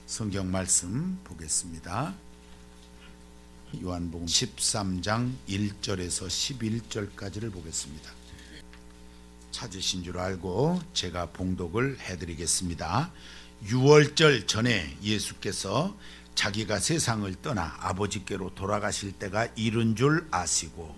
성경 말씀 보겠습니다. 요한복음 13장 1절에서 11절까지를 보겠습니다. 찾으신 줄 알고 제가 봉독을 해드리겠습니다. 6월절 전에 예수께서 자기가 세상을 떠나 아버지께로 돌아가실 때가 이른 줄 아시고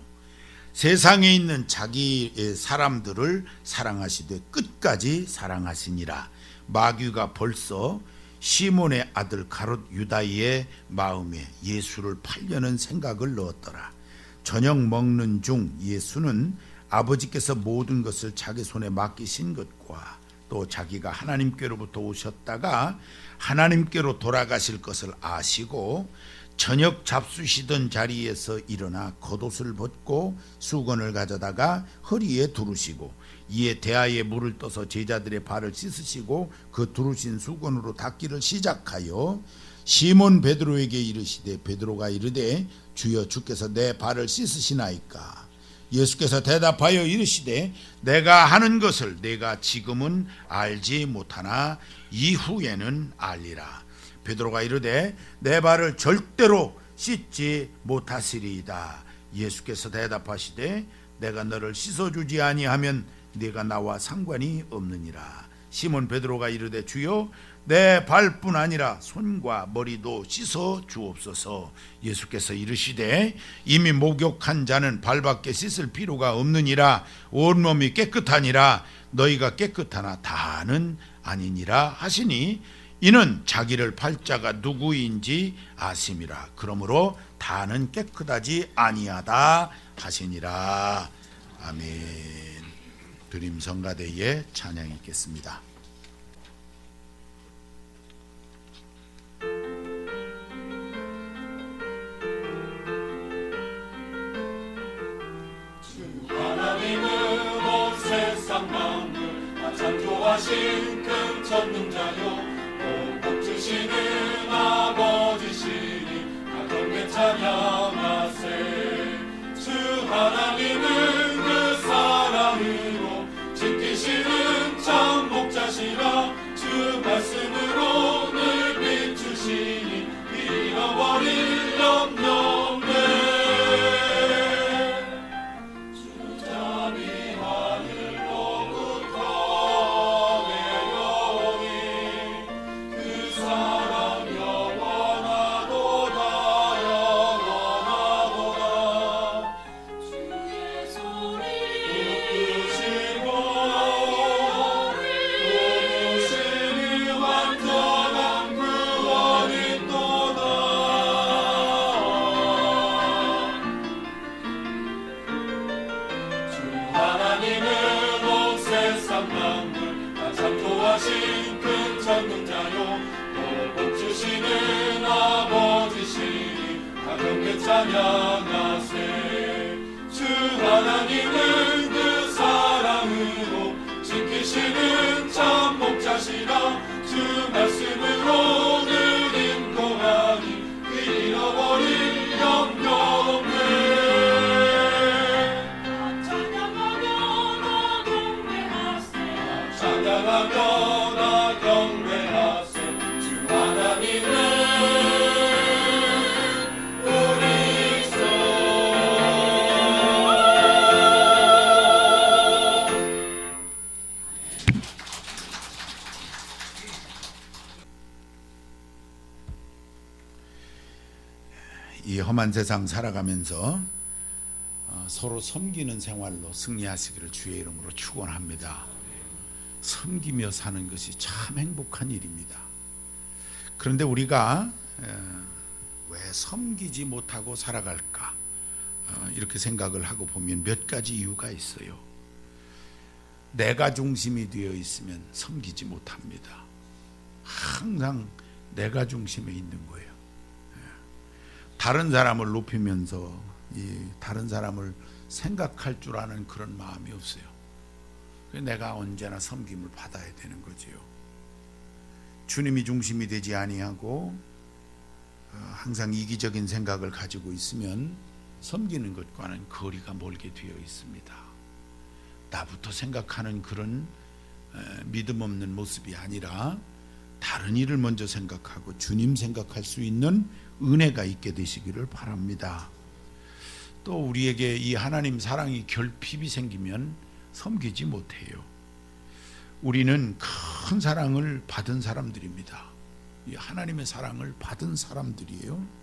세상에 있는 자기의 사람들을 사랑하시되 끝까지 사랑하시니라. 마귀가 벌써 시몬의 아들 가롯 유다의 마음에 예수를 팔려는 생각을 넣었더라. 저녁 먹는 중 예수는 아버지께서 모든 것을 자기 손에 맡기신 것과 또 자기가 하나님께로부터 오셨다가 하나님께로 돌아가실 것을 아시고 저녁 잡수시던 자리에서 일어나 겉옷을 벗고 수건을 가져다가 허리에 두르시고 이에 대야에 물을 떠서 제자들의 발을 씻으시고 그 두르신 수건으로 닦기를 시작하여 시몬 베드로에게 이르시되 베드로가 이르되 주여 주께서 내 발을 씻으시나이까. 예수께서 대답하여 이르시되 내가 하는 것을 내가 지금은 알지 못하나 이후에는 알리라. 베드로가 이르되 내 발을 절대로 씻지 못하시리이다. 예수께서 대답하시되 내가 너를 씻어주지 아니하면 네가 나와 상관이 없느니라. 시몬 베드로가 이르되 주여 내 발뿐 아니라 손과 머리도 씻어 주옵소서. 예수께서 이르시되 이미 목욕한 자는 발밖에 씻을 필요가 없느니라. 온몸이 깨끗하니라. 너희가 깨끗하나 다는 아니니라 하시니 이는 자기를 팔 자가 누구인지 아심이라. 그러므로 다는 깨끗하지 아니하다 하시니라. 아멘. 드림 성가대의 찬양이 있겠습니다. 하나님은 온 세상 만물 창조하신 큰 전능자요 복 주시는 아버지시니 가끔에 찬양하세. 주 하나님은 그 사랑으로 지키시는 참 목자시라. 주 말씀으로 늘 비추시니 잃어버릴 염려 없네. 찬양하세. 주 하나님은 그 사랑으로 지키시는 참 목자시라. 주 말씀으로 늘 인도하니 그 잃어버릴 염려 없네. 찬양하며 나 경배하세. 찬양하며 나 경배하세. 주 하나님은 이 험한 세상 살아가면서 서로 섬기는 생활로 승리하시기를 주의 이름으로 축원합니다. 섬기며 사는 것이 참 행복한 일입니다. 그런데 우리가 왜 섬기지 못하고 살아갈까? 이렇게 생각을 하고 보면 몇 가지 이유가 있어요. 내가 중심이 되어 있으면 섬기지 못합니다. 항상 내가 중심에 있는 거예요. 다른 사람을 높이면서 다른 사람을 생각할 줄 아는 그런 마음이 없어요. 내가 언제나 섬김을 받아야 되는 거지요. 주님이 중심이 되지 아니하고 항상 이기적인 생각을 가지고 있으면 섬기는 것과는 거리가 멀게 되어 있습니다. 나부터 생각하는 그런 믿음 없는 모습이 아니라 다른 일을 먼저 생각하고 주님 생각할 수 있는 은혜가 있게 되시기를 바랍니다. 또 우리에게 이 하나님 사랑이 결핍이 생기면 섬기지 못해요. 우리는 큰 사랑을 받은 사람들입니다. 이 하나님의 사랑을 받은 사람들이에요.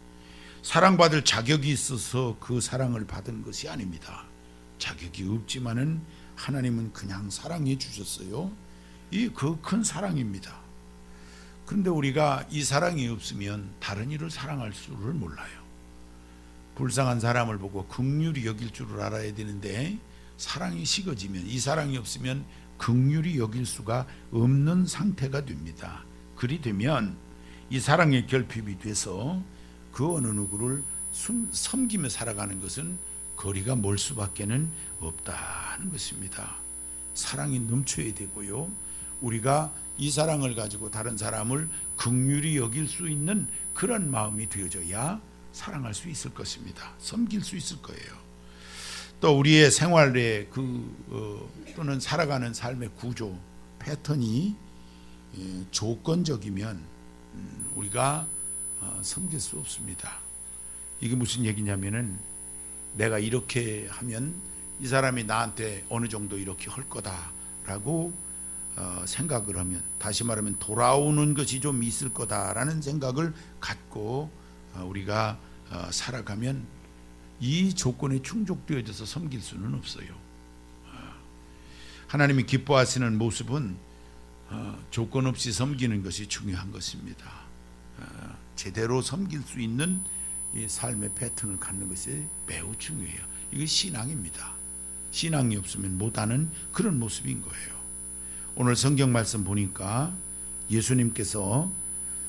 사랑받을 자격이 있어서 그 사랑을 받은 것이 아닙니다. 자격이 없지만은 하나님은 그냥 사랑해 주셨어요. 이 그 큰 사랑입니다. 그런데 우리가 이 사랑이 없으면 다른 일을 사랑할 수를 몰라요. 불쌍한 사람을 보고 긍휼히 여길 줄을 알아야 되는데 사랑이 식어지면, 이 사랑이 없으면 긍휼히 여길 수가 없는 상태가 됩니다. 그리 되면 이 사랑의 결핍이 돼서 그 어느 누구를 섬기며 살아가는 것은 거리가 멀 수밖에는 없다는 것입니다. 사랑이 넘쳐야 되고요, 우리가 이 사랑을 가지고 다른 사람을 긍휼히 여길 수 있는 그런 마음이 되어져야 사랑할 수 있을 것입니다. 섬길 수 있을 거예요. 또 우리의 생활의 또는 살아가는 삶의 구조, 패턴이 조건적이면 우리가 섬길 수 없습니다. 이게 무슨 얘기냐면은 내가 이렇게 하면 이 사람이 나한테 어느 정도 이렇게 할 거다라고 생각을 하면, 다시 말하면 돌아오는 것이 좀 있을 거다라는 생각을 갖고 우리가 살아가면 이 조건에 충족되어져서 섬길 수는 없어요. 하나님이 기뻐하시는 모습은 조건 없이 섬기는 것이 중요한 것입니다. 제대로 섬길 수 있는 이 삶의 패턴을 갖는 것이 매우 중요해요. 이게 신앙입니다. 신앙이 없으면 못하는 그런 모습인 거예요. 오늘 성경 말씀 보니까 예수님께서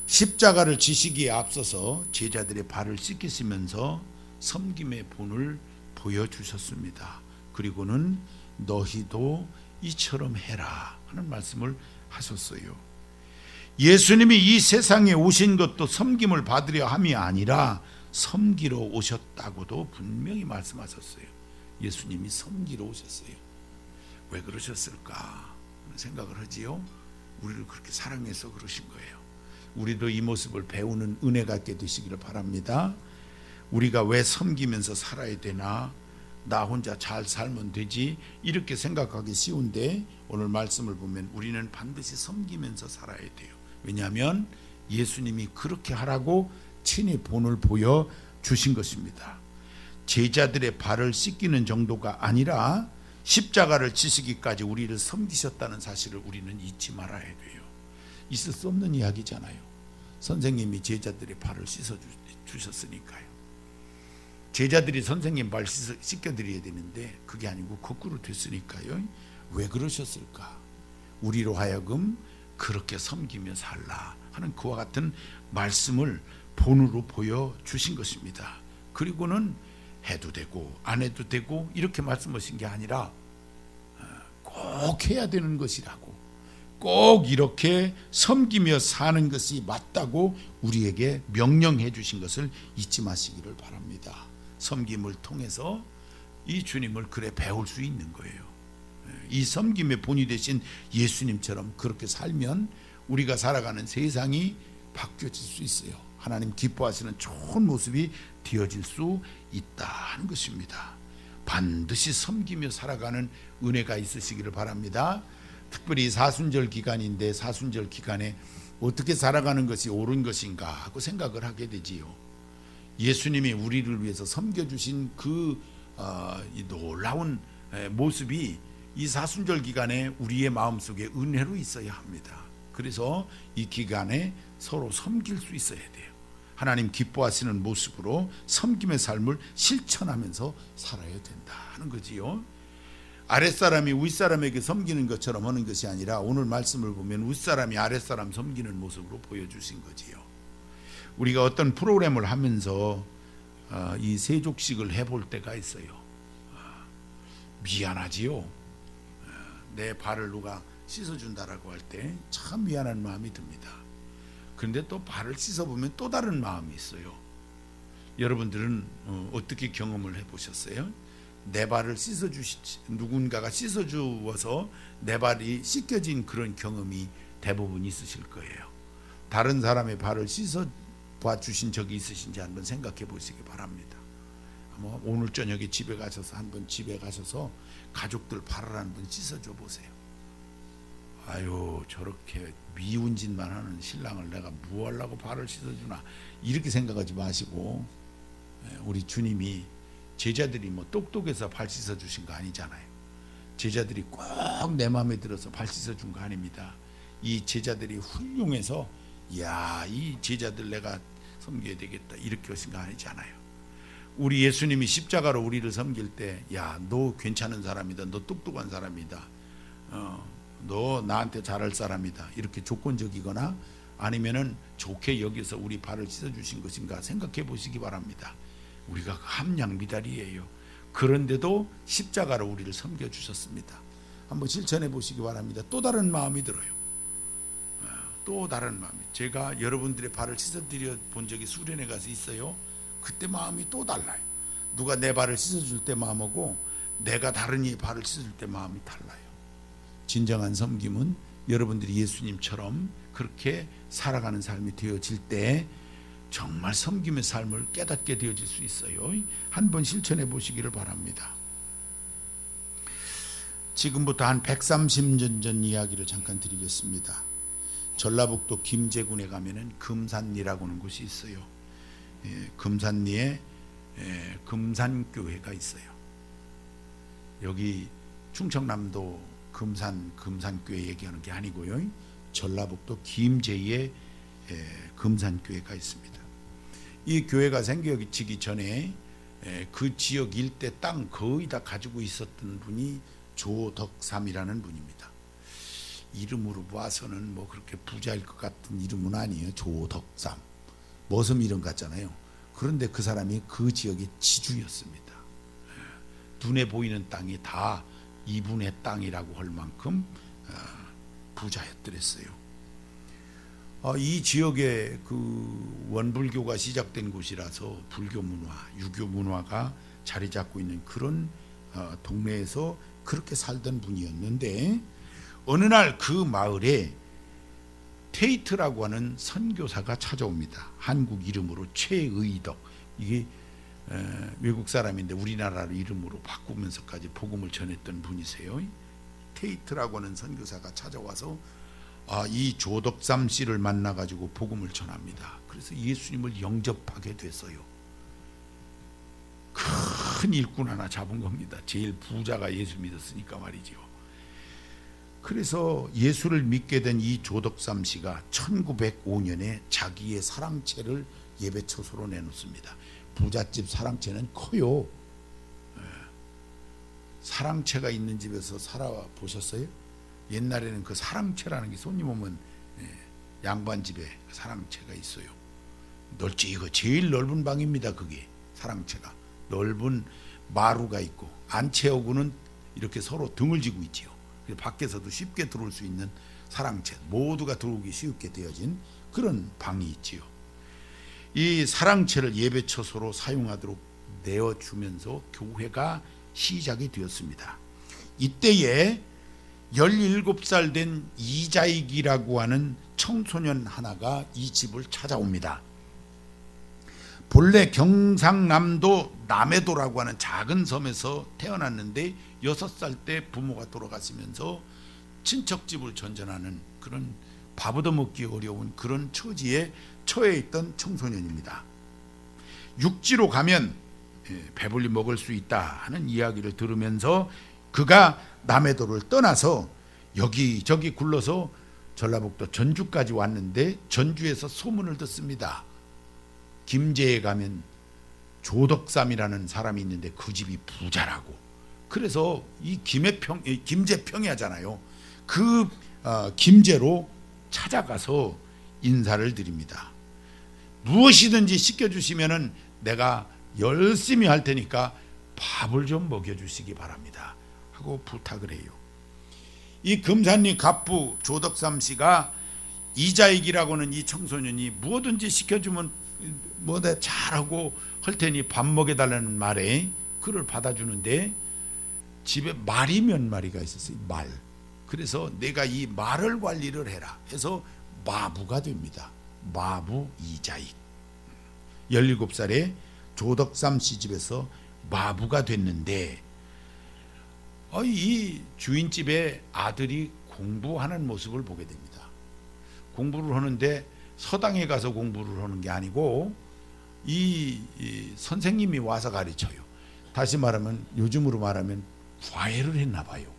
십자가를 지시기에 앞서서 제자들의 발을 씻기시면서 섬김의 본을 보여주셨습니다. 그리고는 너희도 이처럼 해라 하는 말씀을 하셨어요. 예수님이 이 세상에 오신 것도 섬김을 받으려 함이 아니라 섬기러 오셨다고도 분명히 말씀하셨어요. 예수님이 섬기러 오셨어요. 왜 그러셨을까 생각을 하지요. 우리를 그렇게 사랑해서 그러신 거예요. 우리도 이 모습을 배우는 은혜가 있게 되시기를 바랍니다. 우리가 왜 섬기면서 살아야 되나, 나 혼자 잘 살면 되지, 이렇게 생각하기 쉬운데 오늘 말씀을 보면 우리는 반드시 섬기면서 살아야 돼요. 왜냐하면 예수님이 그렇게 하라고 친히 본을 보여주신 것입니다. 제자들의 발을 씻기는 정도가 아니라 십자가를 지시기까지 우리를 섬기셨다는 사실을 우리는 잊지 말아야 돼요. 있을 수 없는 이야기잖아요. 선생님이 제자들의 발을 씻어주셨으니까요. 제자들이 선생님 발 씻겨드려야 되는데 그게 아니고 거꾸로 됐으니까요. 왜 그러셨을까? 우리로 하여금 그렇게 섬기며 살라 하는 그와 같은 말씀을 본으로 보여주신 것입니다. 그리고는 해도 되고 안 해도 되고 이렇게 말씀하신 게 아니라 꼭 해야 되는 것이라고, 꼭 이렇게 섬기며 사는 것이 맞다고 우리에게 명령해 주신 것을 잊지 마시기를 바랍니다. 섬김을 통해서 이 주님을 그래 배울 수 있는 거예요. 이 섬김의 본이 되신 예수님처럼 그렇게 살면 우리가 살아가는 세상이 바뀌어질 수 있어요. 하나님 기뻐하시는 좋은 모습이 되어질 수 있다는 것입니다. 반드시 섬기며 살아가는 은혜가 있으시기를 바랍니다. 특별히 사순절 기간인데 사순절 기간에 어떻게 살아가는 것이 옳은 것인가 하고 생각을 하게 되지요. 예수님이 우리를 위해서 섬겨주신 이 놀라운 모습이 이 사순절 기간에 우리의 마음속에 은혜로 있어야 합니다. 그래서 이 기간에 서로 섬길 수 있어야 돼요. 하나님 기뻐하시는 모습으로 섬김의 삶을 실천하면서 살아야 된다 하는 거지요. 아랫사람이 윗사람에게 섬기는 것처럼 하는 것이 아니라 오늘 말씀을 보면 윗사람이 아랫사람 섬기는 모습으로 보여주신 거지요. 우리가 어떤 프로그램을 하면서 이 세족식을 해볼 때가 있어요. 미안하지요. 내 발을 누가 씻어준다라고 할 때 참 미안한 마음이 듭니다. 그런데 또 발을 씻어보면 또 다른 마음이 있어요. 여러분들은 어떻게 경험을 해보셨어요? 내 발을 누군가가 씻어주어서 내 발이 씻겨진 그런 경험이 대부분 있으실 거예요. 다른 사람의 발을 씻어 봐 주신 적이 있으신지 한번 생각해 보시기 바랍니다. 오늘 저녁에 집에 가셔서 한번 집에 가셔서 가족들 발을 한번 씻어줘 보세요. 아유, 저렇게 미운 짓만 하는 신랑을 내가 뭐 하려고 발을 씻어주나, 이렇게 생각하지 마시고, 우리 주님이 제자들이 뭐 똑똑해서 발 씻어주신 거 아니잖아요. 제자들이 꼭 내 마음에 들어서 발 씻어준 거 아닙니다. 이 제자들이 훌륭해서 야, 이 제자들 내가 섬겨야 되겠다 이렇게 하신 거 아니잖아요. 우리 예수님이 십자가로 우리를 섬길 때, 야, 너 괜찮은 사람이다, 너 똑똑한 사람이다, 너 나한테 잘할 사람이다, 이렇게 조건적이거나 아니면은 좋게 여기서 우리 발을 씻어주신 것인가 생각해 보시기 바랍니다. 우리가 함량 미달이에요. 그런데도 십자가로 우리를 섬겨주셨습니다. 한번 실천해 보시기 바랍니다. 또 다른 마음이 들어요. 또 다른 마음이. 제가 여러분들의 발을 씻어드려 본 적이 수련회 가서 있어요. 그때 마음이 또 달라요. 누가 내 발을 씻어줄 때 마음하고 내가 다른 이의 발을 씻어줄 때 마음이 달라요. 진정한 섬김은 여러분들이 예수님처럼 그렇게 살아가는 삶이 되어질 때 정말 섬김의 삶을 깨닫게 되어질 수 있어요. 한번 실천해 보시기를 바랍니다. 지금부터 한 130년 전 이야기를 잠깐 드리겠습니다. 전라북도 김제군에 가면은 금산리라고 하는 곳이 있어요. 금산리에 금산교회가 있어요. 여기 충청남도 금산교회 얘기하는 게 아니고요. 전라북도 김제에 금산교회가 있습니다. 이 교회가 생겨지기 전에 그 지역 일대 땅 거의 다 가지고 있었던 분이 조덕삼이라는 분입니다. 이름으로 봐서는 뭐 그렇게 부자일 것 같은 이름은 아니에요. 조덕삼, 머슴 이름 같잖아요. 그런데 그 사람이 그 지역의 지주였습니다. 눈에 보이는 땅이 다 이분의 땅이라고 할 만큼 부자였더랬어요. 이 지역에 그 원불교가 시작된 곳이라서 불교 문화, 유교 문화가 자리 잡고 있는 그런 동네에서 그렇게 살던 분이었는데, 어느 날 그 마을에 테이트라고 하는 선교사가 찾아옵니다. 한국 이름으로 최의덕, 이게 외국 사람인데 우리나라 이름으로 바꾸면서까지 복음을 전했던 분이세요. 테이트라고 하는 선교사가 찾아와서 이 조덕삼 씨를 만나가지고 복음을 전합니다. 그래서 예수님을 영접하게 됐어요. 큰 일꾼 하나 잡은 겁니다. 제일 부자가 예수 믿었으니까 말이죠. 그래서 예수를 믿게 된 이 조덕삼 씨가 1905년에 자기의 사랑채를 예배처소로 내놓습니다. 부잣집 사랑채는 커요. 사랑채가 있는 집에서 살아보셨어요? 옛날에는 그 사랑채라는 게 손님 오면 양반집에 사랑채가 있어요. 넓지고 제일 넓은 방입니다. 그게 사랑채가. 넓은 마루가 있고 안채하고는 이렇게 서로 등을 지고 있지요. 밖에서도 쉽게 들어올 수 있는 사랑채, 모두가 들어오기 쉽게 되어진 그런 방이 있지요. 이 사랑채를 예배처소로 사용하도록 내어주면서 교회가 시작이 되었습니다. 이때에 17살 된 이자익이라고 하는 청소년 하나가 이 집을 찾아옵니다. 본래 경상남도 남해도라고 하는 작은 섬에서 태어났는데 6살 때 부모가 돌아가시면서 친척집을 전전하는 그런 밥 얻어먹기 어려운 그런 처지에 처해 있던 청소년입니다. 육지로 가면 배불리 먹을 수 있다 하는 이야기를 들으면서 그가 남해도를 떠나서 여기저기 굴러서 전라북도 전주까지 왔는데 전주에서 소문을 듣습니다. 김제에 가면 조덕삼이라는 사람이 있는데 그 집이 부자라고. 그래서 이 김제 평야잖아요. 그 김제로 찾아가서 인사를 드립니다. 무엇이든지 시켜주시면은 내가 열심히 할 테니까 밥을 좀 먹여주시기 바랍니다 하고 부탁을 해요. 이 금산리 갑부 조덕삼 씨가 이자익이라고 하는 이 청소년이 무엇든지 시켜주면 뭐다 잘하고 할 테니 밥 먹여달라는 말에 그를 받아주는데 집에 말이 몇 마리가 있었어요. 말. 그래서 내가 이 말을 관리를 해라 해서 마부가 됩니다. 마부 이자익. 17살에 조덕삼 시집에서 마부가 됐는데 이 주인집에 아들이 공부하는 모습을 보게 됩니다. 공부를 하는데 서당에 가서 공부를 하는 게 아니고 이 선생님이 와서 가르쳐요. 다시 말하면 요즘으로 말하면 과외를 했나 봐요.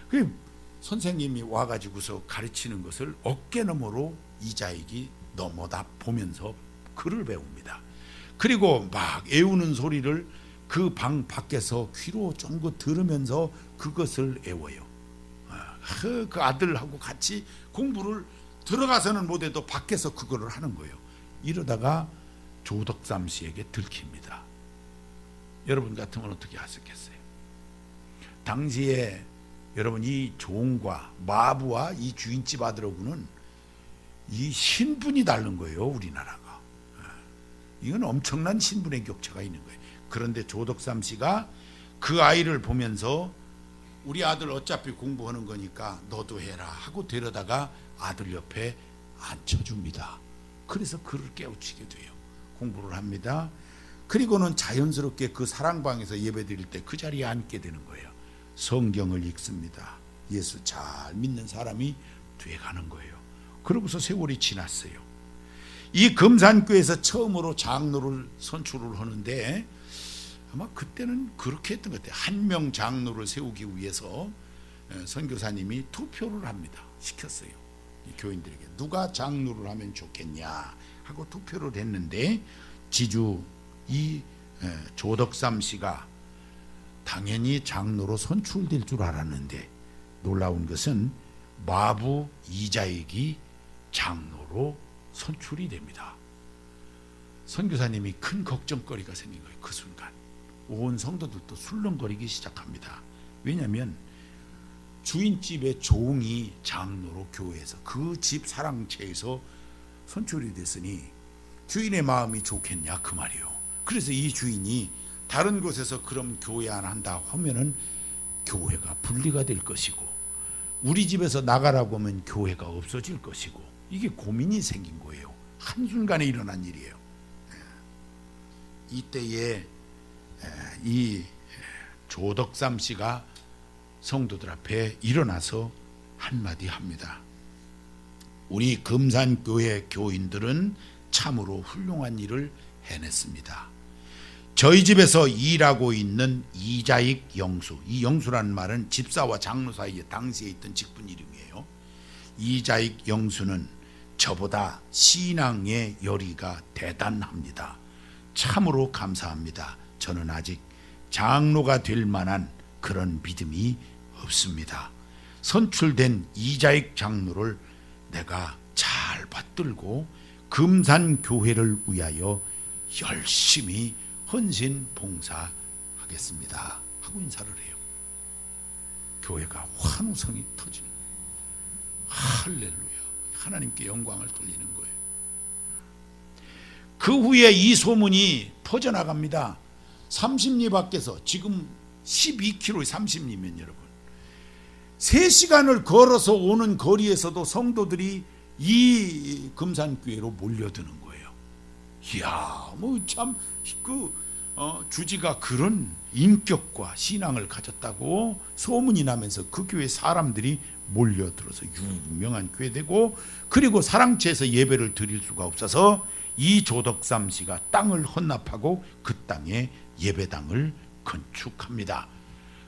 그 선생님이 와가지고서 가르치는 것을 어깨너머로 이자익이 넘어다 보면서 글을 배웁니다. 그리고 막 애우는 소리를 그 방 밖에서 귀로 쫑긋 들으면서 그것을 애워요. 그 아들하고 같이 공부를 들어가서는 못해도 밖에서 그거를 하는 거예요. 이러다가 조덕삼 씨에게 들킵니다. 여러분 같으면 어떻게 하셨겠어요? 당시에 여러분 이 종과 마부와 이 주인집 아들하고는 이 신분이 다른 거예요. 우리나라가. 이건 엄청난 신분의 격차가 있는 거예요. 그런데 조덕삼 씨가 그 아이를 보면서 우리 아들 어차피 공부하는 거니까 너도 해라 하고 데려다가 아들 옆에 앉혀줍니다. 그래서 그를 깨우치게 돼요. 공부를 합니다. 그리고는 자연스럽게 그 사랑방에서 예배드릴 때 그 자리에 앉게 되는 거예요. 성경을 읽습니다. 예수 잘 믿는 사람이 돼가는 거예요. 그러고서 세월이 지났어요. 이 금산교에서 처음으로 장로를 선출을 하는데 아마 그때는 그렇게 했던 것 같아요. 한 명 장로를 세우기 위해서 선교사님이 투표를 합니다. 시켰어요. 이 교인들에게 누가 장로를 하면 좋겠냐 하고 투표를 했는데 지주 이 조덕삼 씨가 당연히 장로로 선출될 줄 알았는데 놀라운 것은 마부 이자익이 장로로 선출이 됩니다. 선교사님이 큰 걱정거리가 생긴 거예요. 그 순간 온 성도들도 술렁거리기 시작합니다. 왜냐하면 주인집의 종이 장로로 교회에서 그 집 사랑채에서 선출이 됐으니 주인의 마음이 좋겠냐 그 말이에요. 그래서 이 주인이 다른 곳에서 그럼 교회 안 한다 하면은 교회가 분리가 될 것이고 우리 집에서 나가라고 하면 교회가 없어질 것이고 이게 고민이 생긴 거예요. 한순간에 일어난 일이에요. 이때에 이 조덕삼 씨가 성도들 앞에 일어나서 한마디 합니다. 우리 금산교회 교인들은 참으로 훌륭한 일을 해냈습니다. 저희 집에서 일하고 있는 이자익 영수, 이 영수라는 말은 집사와 장로 사이에 당시에 있던 직분 이름이에요. 이자익 영수는 저보다 신앙의 열의가 대단합니다. 참으로 감사합니다. 저는 아직 장로가 될 만한 그런 믿음이 없습니다. 선출된 이자익 장로를 내가 잘 받들고 금산교회를 위하여 열심히 헌신 봉사하겠습니다 하고 인사를 해요. 교회가 환호성이 터지는 거예요. 할렐루야. 하나님께 영광을 돌리는 거예요. 그 후에 이 소문이 퍼져나갑니다. 30리 밖에서 지금 12km 30리면 여러분 3시간을 걸어서 오는 거리에서도 성도들이 이 금산교회로 몰려드는 거예요. 이야, 뭐 참 주지가 그런 인격과 신앙을 가졌다고 소문이 나면서 그 교회 사람들이 몰려들어서 유명한 교회 되고 그리고 사랑채에서 예배를 드릴 수가 없어서 이 조덕삼 씨가 땅을 헌납하고 그 땅에 예배당을 건축합니다.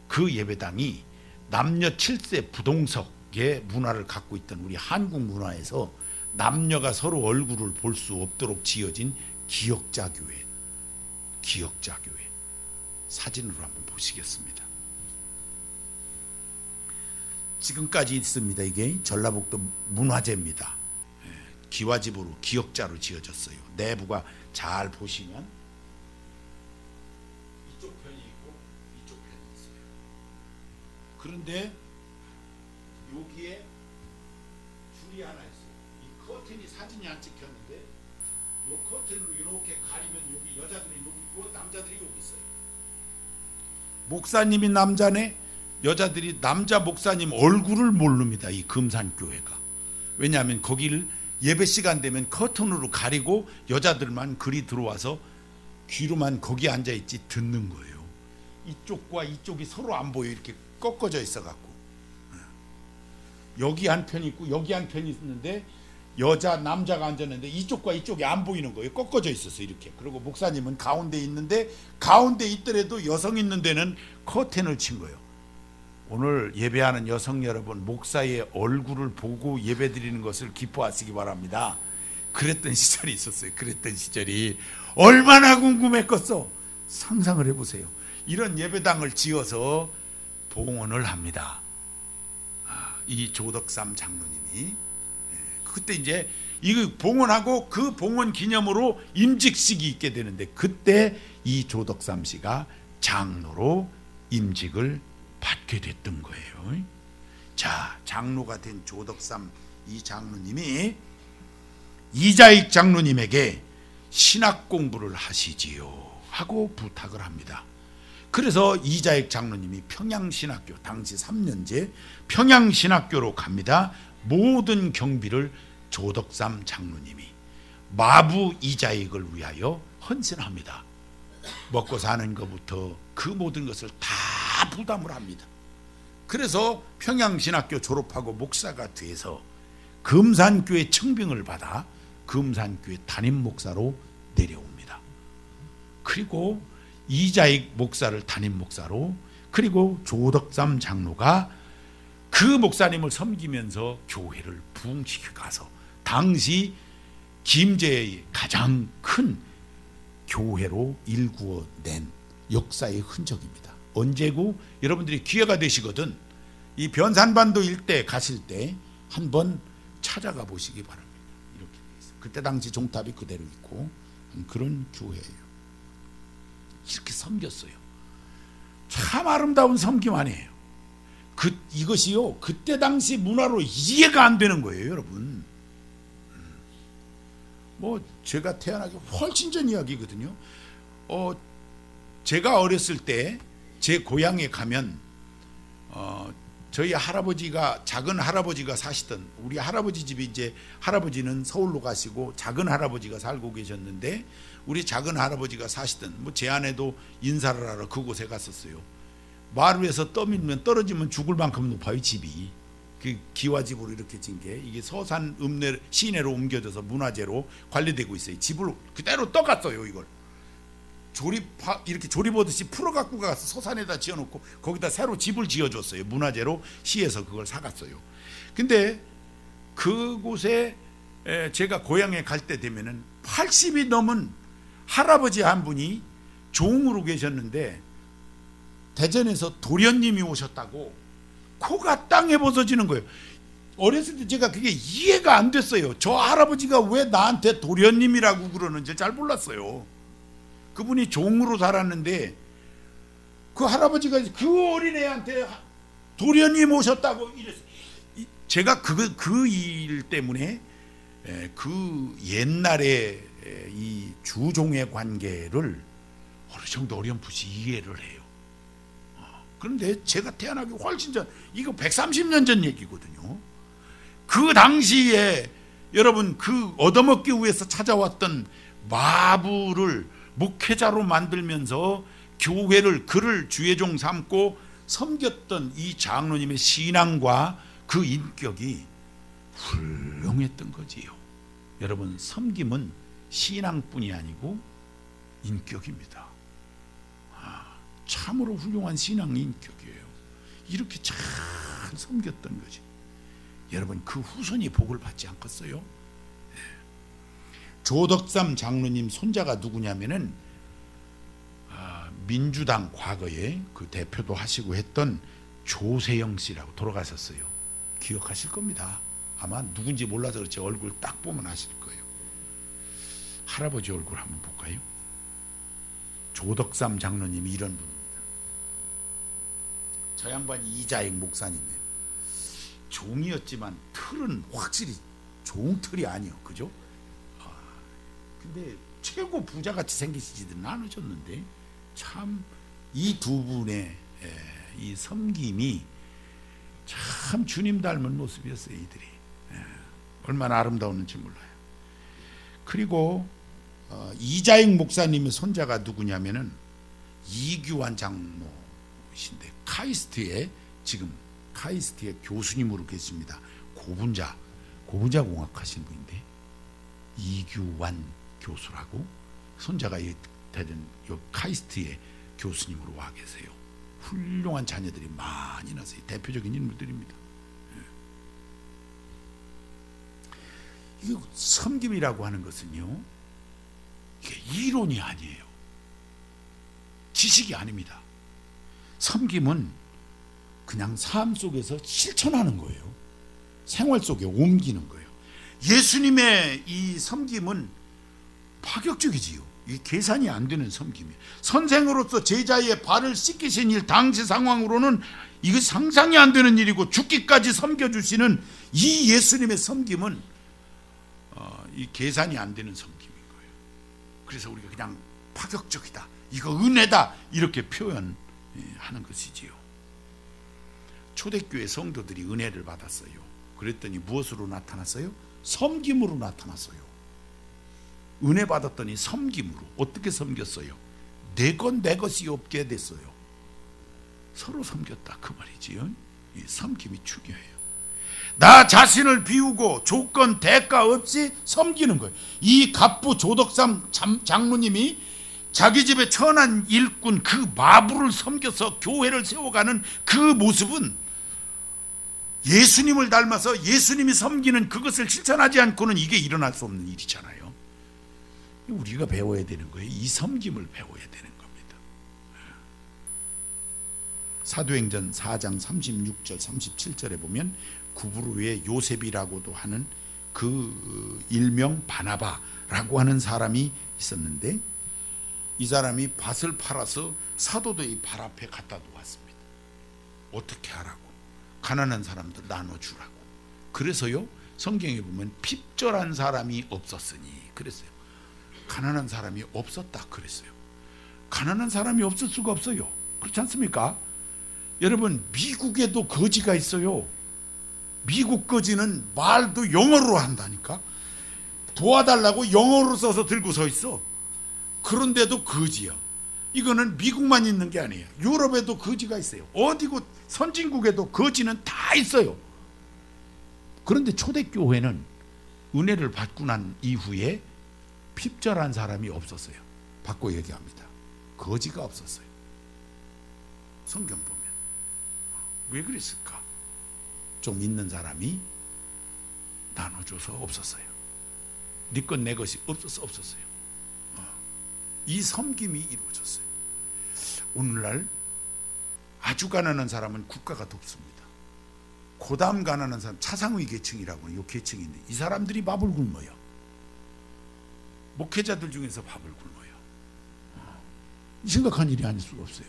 그 예배당이 남녀 7세 부동석의 문화를 갖고 있던 우리 한국 문화에서 남녀가 서로 얼굴을 볼 수 없도록 지어진 기역자교회, 기역자교회 사진으로 한번 보시겠습니다. 지금까지 있습니다. 이게 전라북도 문화재입니다. 기와집으로 기역자로 지어졌어요. 내부가 잘 보시면 이쪽 편이 있고 이쪽 편이 있어요. 그런데 여기에 줄이 하나 있어요. 이 커튼이 사진이 안 찍혔는데 이 커튼으로 이렇게 가리면 여기 여자들이 여기 있고 남자들이 여기 있어요. 목사님이 남자네, 여자들이 남자 목사님 얼굴을 모릅니다. 이 금산교회가. 왜냐하면 거기를 예배 시간 되면 커튼으로 가리고 여자들만 그리 들어와서 귀로만 거기 앉아있지 듣는 거예요. 이쪽과 이쪽이 서로 안 보여. 이렇게 꺾어져 있어갖고 여기 한 편이 있고 여기 한 편이 있는데 여자 남자가 앉았는데 이쪽과 이쪽이 안 보이는 거예요. 꺾어져 있었어 이렇게. 그리고 목사님은 가운데 있는데 가운데 있더라도 여성 있는 데는 커튼을 친 거예요. 오늘 예배하는 여성 여러분, 목사의 얼굴을 보고 예배드리는 것을 기뻐하시기 바랍니다. 그랬던 시절이 있었어요. 그랬던 시절이 얼마나 궁금했겠어. 상상을 해보세요. 이런 예배당을 지어서 봉헌을 합니다. 이 조덕삼 장로님이 그때 이제 이 봉헌하고 그 봉헌 기념으로 임직식이 있게 되는데, 그때 이 조덕삼 씨가 장로로 임직을 받게 됐던 거예요. 자, 장로가 된 조덕삼 이 장로님이 이자익 장로님에게 신학 공부를 하시지요 하고 부탁을 합니다. 그래서 이자익 장로님이 평양신학교, 당시 3년제 평양신학교로 갑니다. 모든 경비를 조덕삼 장로님이 마부 이자익을 위하여 헌신합니다. 먹고 사는 것부터 그 모든 것을 다 부담을 합니다. 그래서 평양신학교 졸업하고 목사가 돼서 금산교회 청빙을 받아 금산교회 담임 목사로 내려옵니다. 그리고 이자익 목사를 담임 목사로, 그리고 조덕삼 장로가 그 목사님을 섬기면서 교회를 부흥시켜 가서 당시 가장 큰 교회로 일구어낸 역사의 흔적입니다. 언제고 여러분들이 기회가 되시거든 이 변산반도 일대 가실 때 한번 찾아가 보시기 바랍니다. 이렇게 돼 있어요. 그때 당시 종탑이 그대로 있고 그런 교회예요. 이렇게 섬겼어요. 참 아름다운 섬김 아니에요. 이것이요, 그때 당시 문화로 이해가 안 되는 거예요, 여러분. 뭐 제가 태어나기 훨씬 전 이야기거든요. 제가 어렸을 때 제 고향에 가면 저희 할아버지가, 작은 할아버지가 사시던, 우리 할아버지 집이 이제, 할아버지는 서울로 가시고 작은 할아버지가 살고 계셨는데, 우리 작은 할아버지가 사시던, 뭐 제 아내도 인사를 하러 그곳에 갔었어요. 마루에서 떠밀면 떨어지면 죽을 만큼 높아요, 집이. 그 기와집으로 이렇게 진 게, 이게 서산 시내로 옮겨져서 문화재로 관리되고 있어요. 집을 그대로 떠갔어요. 이걸 이렇게 조립하듯이 풀어갖고 가서 서산에다 지어놓고 거기다 새로 집을 지어줬어요. 문화재로 시에서 그걸 사갔어요. 근데 그곳에 제가 고향에 갈 때 되면은 80이 넘은 할아버지 한 분이 종으로 계셨는데, 대전에서 도련님이 오셨다고 코가 땅에 벗어지는 거예요. 어렸을 때 제가 그게 이해가 안 됐어요. 저 할아버지가 왜 나한테 도련님이라고 그러는지 잘 몰랐어요. 그분이 종으로 살았는데 그 할아버지가 그 어린애한테 도련님 오셨다고 이랬어요. 제가 그 일 때문에 그 옛날에 이 주종의 관계를 어느 정도 어렴풋이 이해를 해요. 그런데 제가 태어나기 훨씬 전, 이거 130년 전 얘기거든요. 그 당시에 여러분, 그 얻어먹기 위해서 찾아왔던 마부를 목회자로 만들면서 교회를, 그를 주의종 삼고 섬겼던 이 장로님의 신앙과 그 인격이 훌륭했던 거지요. 여러분, 섬김은 신앙뿐이 아니고 인격입니다. 참으로 훌륭한 신앙 인격이에요. 이렇게 잘 섬겼던 거지. 여러분, 그 후손이 복을 받지 않겠어요? 조덕삼 장로님 손자가 누구냐면은 민주당 과거에 그 대표도 하시고 했던 조세영 씨라고 돌아가셨어요. 기억하실 겁니다. 아마 누군지 몰라서 그렇지 얼굴 딱 보면 아실 거예요. 할아버지 얼굴 한번 볼까요? 조덕삼 장로님이 이런 분입니다. 저 양반이 이자익 목사님이에요. 종이었지만 틀은 확실히 종틀이 아니요, 그죠? 근데 최고 부자같이 생기시지는 않으셨는데, 참 이 두 분의 이 섬김이 참 주님 닮은 모습이었어요. 이들이 얼마나 아름다웠는지 몰라요. 그리고 이자익 목사님의 손자가 누구냐면은 이규환 장모이신데 카이스트의 교수님으로 계십니다. 고분자 공학 하신 분인데 이규환 교수라고 손자가 되는 카이스트의 교수님으로 와 계세요. 훌륭한 자녀들이 많이 나세요. 대표적인 인물들입니다. 이 섬김이라고 하는 것은요, 이게 이론이 아니에요. 지식이 아닙니다. 섬김은 그냥 삶 속에서 실천하는 거예요. 생활 속에 옮기는 거예요. 예수님의 이 섬김은 파격적이지요. 이 계산이 안 되는 섬김이에요. 선생으로서 제자의 발을 씻기신 일, 당시 상황으로는 이거 상상이 안 되는 일이고 죽기까지 섬겨주시는 이 예수님의 섬김은 이 계산이 안 되는 섬김인 거예요. 그래서 우리가 그냥 파격적이다, 이거 은혜다, 이렇게 표현하는 것이지요. 초대교회 성도들이 은혜를 받았어요. 그랬더니 무엇으로 나타났어요? 섬김으로 나타났어요. 은혜 받았더니 섬김으로. 어떻게 섬겼어요? 내 것 내 것이 없게 됐어요. 서로 섬겼다, 그 말이지요. 이 섬김이 중요해요. 나 자신을 비우고 조건 대가 없이 섬기는 거예요. 이 갑부 조덕삼 장로님이 자기 집에 천한 일꾼 그 마부를 섬겨서 교회를 세워가는 그 모습은 예수님을 닮아서 예수님이 섬기는 그것을 실천하지 않고는 이게 일어날 수 없는 일이잖아요. 우리가 배워야 되는 거예요. 이 섬김을 배워야 되는 겁니다. 사도행전 4장 36절 37절에 보면 구브로의 요셉이라고도 하는 그 일명 바나바라고 하는 사람이 있었는데, 이 사람이 밭을 팔아서 사도들의 발 앞에 갖다 놓았습니다. 어떻게 하라고? 가난한 사람들 나눠주라고. 그래서요, 성경에 보면 핍절한 사람이 없었으니 그랬어요. 가난한 사람이 없었다 그랬어요. 가난한 사람이 없을 수가 없어요. 그렇지 않습니까? 여러분, 미국에도 거지가 있어요. 미국 거지는 말도 영어로 한다니까. 도와달라고 영어로 써서 들고 서 있어. 그런데도 거지야. 이거는 미국만 있는 게 아니에요. 유럽에도 거지가 있어요. 어디고 선진국에도 거지는 다 있어요. 그런데 초대교회는 은혜를 받고 난 이후에 핍절한 사람이 없었어요. 바꿔 얘기합니다. 거지가 없었어요. 성경 보면. 왜 그랬을까? 좀 있는 사람이 나눠줘서 없었어요. 네 것 내 것이 없었어요. 이 섬김이 이루어졌어요. 오늘날 아주 가난한 사람은 국가가 돕습니다. 고담 가난한 사람, 차상위 계층이라고 하는 이 계층인데, 이 사람들이 밥을 굶어요. 목회자들 중에서 밥을 굶어요. 심각한 일이 아닐 수가 없어요.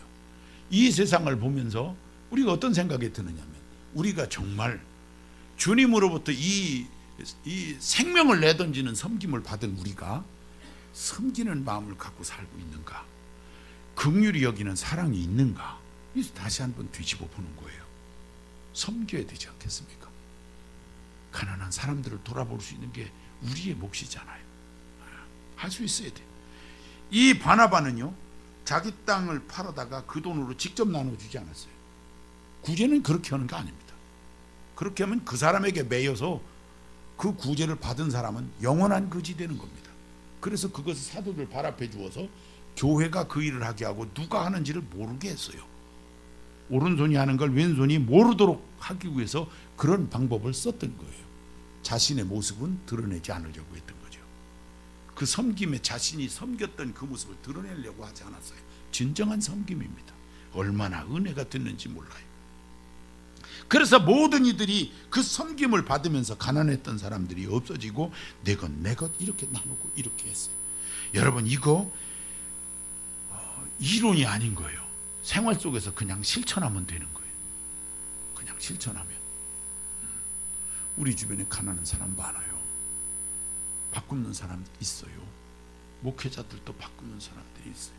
이 세상을 보면서 우리가 어떤 생각이 드느냐면, 우리가 정말 주님으로부터 이 생명을 내던지는 섬김을 받은 우리가 섬기는 마음을 갖고 살고 있는가, 긍휼히 여기는 사랑이 있는가, 이래서 다시 한번 뒤집어 보는 거예요. 섬겨야 되지 않겠습니까? 가난한 사람들을 돌아볼 수 있는 게 우리의 몫이잖아요. 할 수 있어야 돼요. 이 바나바는요, 자기 땅을 팔아다가 그 돈으로 직접 나눠주지 않았어요. 구제는 그렇게 하는 게 아닙니다. 그렇게 하면 그 사람에게 매여서 그 구제를 받은 사람은 영원한 거지 되는 겁니다. 그래서 그것을 사도들 발 앞에 주어서 교회가 그 일을 하게 하고 누가 하는지를 모르게 했어요. 오른손이 하는 걸 왼손이 모르도록 하기 위해서 그런 방법을 썼던 거예요. 자신의 모습은 드러내지 않으려고 했던 거죠. 그 섬김에 자신이 섬겼던 그 모습을 드러내려고 하지 않았어요. 진정한 섬김입니다. 얼마나 은혜가 됐는지 몰라요. 그래서 모든 이들이 그 섬김을 받으면서 가난했던 사람들이 없어지고 내 것 내 것 이렇게 나누고 이렇게 했어요. 여러분, 이거 이론이 아닌 거예요. 생활 속에서 그냥 실천하면 되는 거예요. 그냥 실천하면. 우리 주변에 가난한 사람 많아요. 밥 굶는 사람 있어요. 목회자들도 밥 굶는 사람들이 있어요.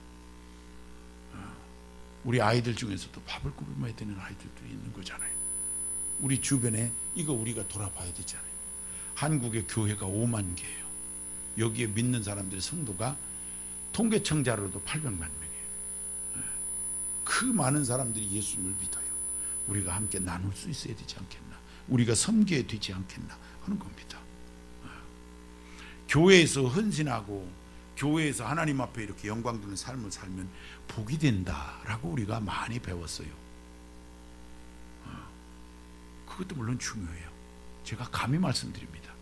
우리 아이들 중에서도 밥을 굶어야 되는 아이들도 있는 거잖아요. 우리 주변에 이거 우리가 돌아봐야 되잖아요. 한국의 교회가 5만 개예요. 여기에 믿는 사람들의 성도가 통계청자로도 800만 명이에요. 그 많은 사람들이 예수님을 믿어요. 우리가 함께 나눌 수 있어야 되지 않겠나, 우리가 섬겨야 되지 않겠나 하는 겁니다. 교회에서 헌신하고 교회에서 하나님 앞에 이렇게 영광 드리는 삶을 살면 복이 된다라고 우리가 많이 배웠어요. 그것도 물론 중요해요. 제가 감히 말씀드립니다.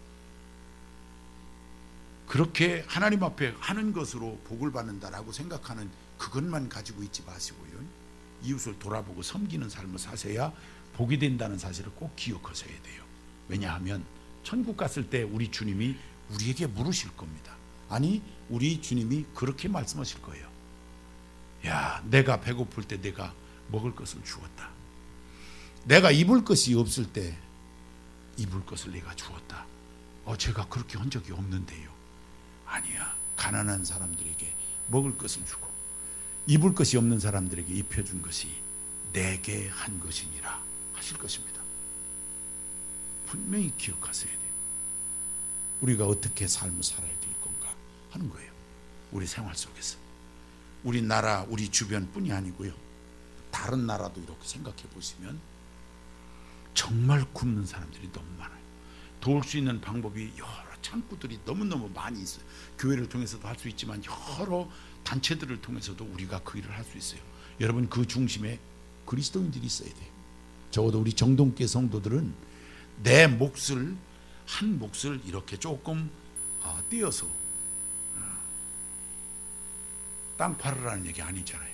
그렇게 하나님 앞에 하는 것으로 복을 받는다라고 생각하는 그것만 가지고 있지 마시고요, 이웃을 돌아보고 섬기는 삶을 사셔야 복이 된다는 사실을 꼭 기억하셔야 돼요. 왜냐하면 천국 갔을 때 우리 주님이 우리에게 물으실 겁니다. 아니, 우리 주님이 그렇게 말씀하실 거예요. 야, 내가 배고플 때 내가 먹을 것을 주었다. 내가 입을 것이 없을 때 입을 것을 내가 주었다. 제가 그렇게 한 적이 없는데요. 아니야, 가난한 사람들에게 먹을 것을 주고 입을 것이 없는 사람들에게 입혀준 것이 내게 한 것이니라 하실 것입니다. 분명히 기억하셔야 돼요. 우리가 어떻게 삶을 살아야 될 건가 하는 거예요. 우리 생활 속에서 우리 나라, 우리 주변뿐이 아니고요, 다른 나라도 이렇게 생각해 보시면 정말 굶는 사람들이 너무 많아요. 도울 수 있는 방법이 여러 창구들이 너무너무 많이 있어요. 교회를 통해서도 할 수 있지만 여러 단체들을 통해서도 우리가 그 일을 할 수 있어요. 여러분, 그 중심에 그리스도인들이 있어야 돼요. 적어도 우리 정동계 성도들은 내 몫을, 한 몫을 이렇게 조금 떼어서 땅 팔으라는 얘기 아니잖아요.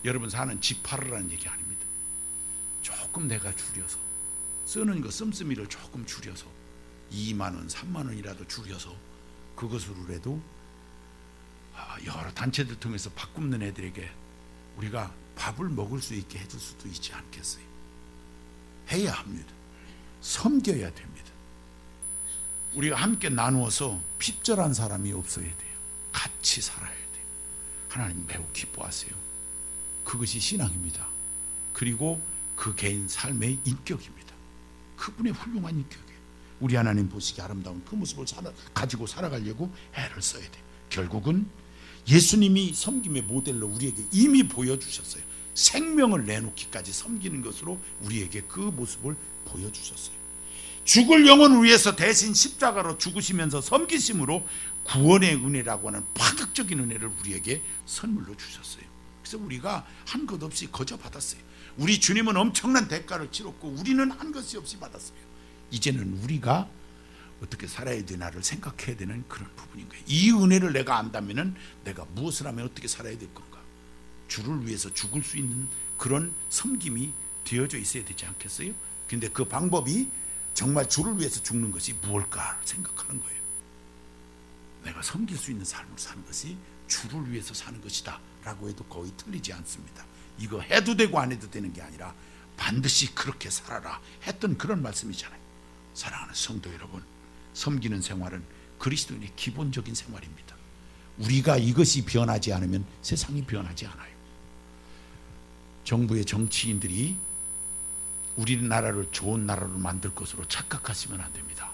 여러분 사는 집 팔으라는 얘기 아닙니다. 조금 내가 줄여서 쓰는 거, 씀씀이를 조금 줄여서 2만 원, 3만 원이라도 줄여서 그것으로라도 여러 단체들 통해서 밥 굶는 애들에게 우리가 밥을 먹을 수 있게 해줄 수도 있지 않겠어요? 해야 합니다. 섬겨야 됩니다. 우리가 함께 나누어서 핍절한 사람이 없어야 돼요. 같이 살아야 돼요. 하나님 매우 기뻐하세요. 그것이 신앙입니다. 그리고 그 개인 삶의 인격입니다. 그분의 훌륭한 인격이에요. 우리 하나님 보시기 아름다운 그 모습을 가지고 살아가려고 애를 써야 돼요. 결국은 예수님이 섬김의 모델로 우리에게 이미 보여주셨어요. 생명을 내놓기까지 섬기는 것으로 우리에게 그 모습을 보여주셨어요. 죽을 영혼을 위해서 대신 십자가로 죽으시면서 섬기심으로 구원의 은혜라고 하는 파격적인 은혜를 우리에게 선물로 주셨어요. 그래서 우리가 한 것 없이 거저 받았어요. 우리 주님은 엄청난 대가를 치렀고 우리는 한 것이 없이 받았어요. 이제는 우리가 어떻게 살아야 되나를 생각해야 되는 그런 부분인 거예요. 이 은혜를 내가 안다면 내가 무엇을 하면 어떻게 살아야 될 건가? 주를 위해서 죽을 수 있는 그런 섬김이 되어져 있어야 되지 않겠어요? 근데 그 방법이 정말 주를 위해서 죽는 것이 무엇일까 생각하는 거예요. 내가 섬길 수 있는 삶을 사는 것이 주를 위해서 사는 것이다 라고 해도 거의 틀리지 않습니다. 이거 해도 되고 안 해도 되는 게 아니라 반드시 그렇게 살아라 했던 그런 말씀이잖아요. 사랑하는 성도 여러분, 섬기는 생활은 그리스도인의 기본적인 생활입니다. 우리가 이것이 변하지 않으면 세상이 변하지 않아요. 정부의 정치인들이 우리나라를 좋은 나라로 만들 것으로 착각하시면 안 됩니다.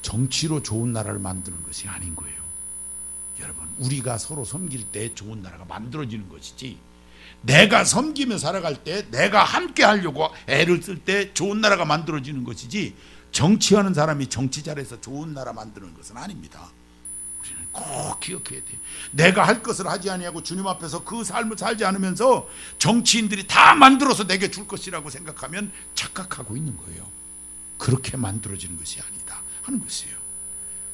정치로 좋은 나라를 만드는 것이 아닌 거예요. 여러분, 우리가 서로 섬길 때 좋은 나라가 만들어지는 것이지, 내가 섬기며 살아갈 때 내가 함께 하려고 애를 쓸 때 좋은 나라가 만들어지는 것이지, 정치하는 사람이 정치 잘해서 좋은 나라 만드는 것은 아닙니다. 우리는 꼭 기억해야 돼요. 내가 할 것을 하지 아니하고 주님 앞에서 그 삶을 살지 않으면서 정치인들이 다 만들어서 내게 줄 것이라고 생각하면 착각하고 있는 거예요. 그렇게 만들어지는 것이 아니다 하는 것이에요.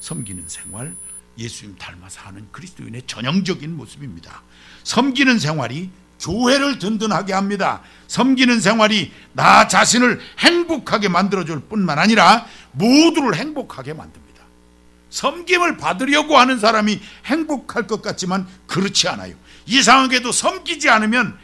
섬기는 생활, 예수님 닮아서 하는 그리스도인의 전형적인 모습입니다. 섬기는 생활이 교회를 든든하게 합니다. 섬기는 생활이 나 자신을 행복하게 만들어줄 뿐만 아니라 모두를 행복하게 만듭니다. 섬김을 받으려고 하는 사람이 행복할 것 같지만 그렇지 않아요. 이상하게도 섬기지 않으면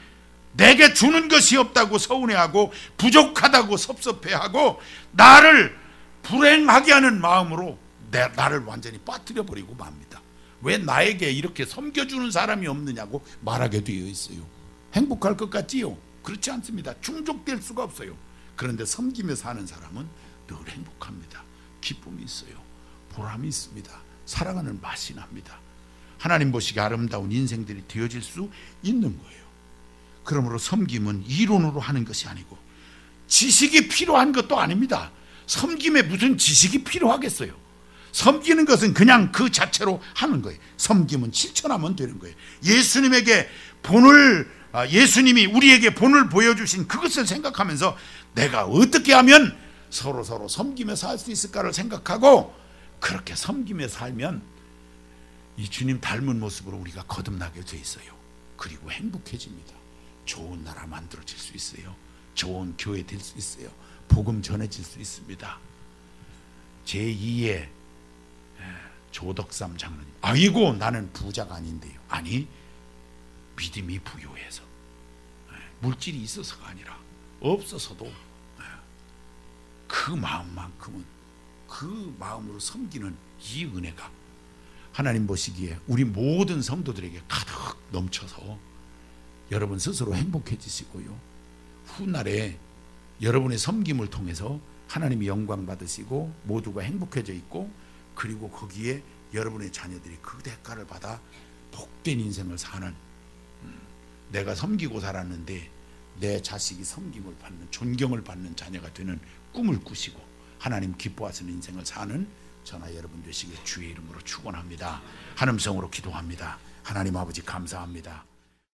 내게 주는 것이 없다고 서운해하고 부족하다고 섭섭해하고 나를 불행하게 하는 마음으로 나를 완전히 빠뜨려 버리고 맙니다. 왜 나에게 이렇게 섬겨주는 사람이 없느냐고 말하게 되어 있어요. 행복할 것 같지요? 그렇지 않습니다. 충족될 수가 없어요. 그런데 섬기며 사는 사람은 늘 행복합니다. 기쁨이 있어요. 보람이 있습니다. 살아가는 맛이 납니다. 하나님 보시기에 아름다운 인생들이 되어질 수 있는 거예요. 그러므로 섬김은 이론으로 하는 것이 아니고 지식이 필요한 것도 아닙니다. 섬김에 무슨 지식이 필요하겠어요? 섬기는 것은 그냥 그 자체로 하는 거예요. 섬김은 실천하면 되는 거예요. 예수님이 우리에게 본을 보여주신 그것을 생각하면서 내가 어떻게 하면 서로 섬기며 살 수 있을까를 생각하고 그렇게 섬기며 살면 이 주님 닮은 모습으로 우리가 거듭나게 돼 있어요. 그리고 행복해집니다. 좋은 나라 만들어질 수 있어요. 좋은 교회 될 수 있어요. 복음 전해질 수 있습니다. 제2의 조덕삼 장로님, 아이고 나는 부자가 아닌데요. 아니, 믿음이 부요해서, 물질이 있어서가 아니라 없어서도 그 마음만큼은, 그 마음으로 섬기는 이 은혜가 하나님 보시기에 우리 모든 성도들에게 가득 넘쳐서 여러분 스스로 행복해지시고요, 훗날에 여러분의 섬김을 통해서 하나님이 영광 받으시고 모두가 행복해져 있고, 그리고 거기에 여러분의 자녀들이 그 대가를 받아 복된 인생을 사는, 내가 섬기고 살았는데 내 자식이 섬김을 받는, 존경을 받는 자녀가 되는 꿈을 꾸시고 하나님 기뻐하시는 인생을 사는 저나 여러분 되시길 주의 이름으로 축원합니다. 하늘성으로 기도합니다. 하나님 아버지 감사합니다.